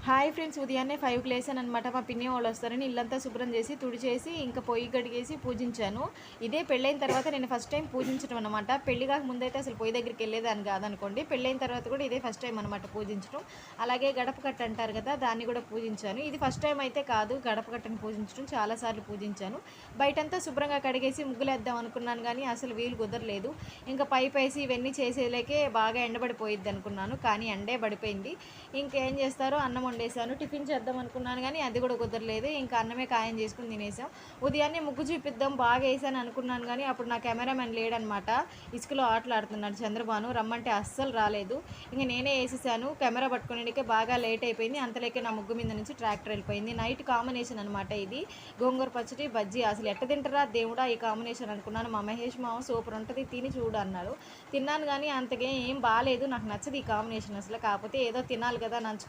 Hi friends, ఉదయాన్నే 5కి లేసాననమాట. మా పిన్ని వాళ్ళు వస్తారని ఇల్లంతా శుభ్రం చేసి తుడిచేసి ఇంకా పొయ్యి కడిగేసి పూజించాను. ఇదే పెళ్ళైన తర్వాత నేను ఫస్ట్ టైం పూజించడం అనమాట. పెళ్లి కాక ముందైతే అసలు పొయ్యి దగ్గరికి వెళ్ళేదాన్ని కాదనుకోండి. పెళ్ళైన తర్వాత కూడా ఇదే ఫస్ట్ టైం అనమాట పూజించడం. అలాగే గడప కట్ట అంటారు కదా, దాన్ని కూడా పూజించాను. ఇది ఫస్ట్ టైం అయితే కాదు, గడప కట్టను పూజించడం చాలాసార్లు పూజించాను. బయటంతా శుభ్రంగా కడిగేసి ముగ్గులేద్దాం అనుకున్నాను, కానీ అసలు వీలు కుదరలేదు. ఇంకా పైపేసి ఇవన్నీ చేసేలేకే బాగా ఎండబడిపోయిద్ది అనుకున్నాను, కానీ ఎండే పడిపోయింది. ఇంకేం చేస్తారో అన్నం వండేసాను. టిఫిన్ చేద్దాం అనుకున్నాను, కానీ అది కూడా కుదరలేదు. ఇంకా అన్నమే ఖాయం చేసుకుని తినేసాం. ఉదయాన్నే ముగ్గు చూపిద్దాం బాగా వేసాను అనుకున్నాను, కానీ అప్పుడు నా కెమెరామెన్ లేడనమాట. ఇసుకలో ఆటలాడుతున్నాడు చంద్రబాను. రమ్మంటే అస్సలు రాలేదు. ఇంక నేనే వేసేసాను. కెమెరా పట్టుకునేకే బాగా లేట్ అయిపోయింది. అంతలోకే నా ముగ్గు మీద నుంచి ట్రాక్టర్ వెళ్ళిపోయింది. నైట్ కాంబినేషన్ అనమాట ఇది. గోంగూర పచ్చడి బజ్జీ. అసలు ఎట్ట తింటారా దేవుడా ఈ కాంబినేషన్ అనుకున్నాను. మా మహేష్ మామ సూపర్ ఉంటుంది, తిని చూడు అన్నాడు. తిన్నాను, కానీ అంతగా ఏం బాగాలేదు. నాకు నచ్చదు ఈ కాంబినేషన్ అసలు. కాకపోతే ఏదో తినాలి కదా, నంచుకుంటాను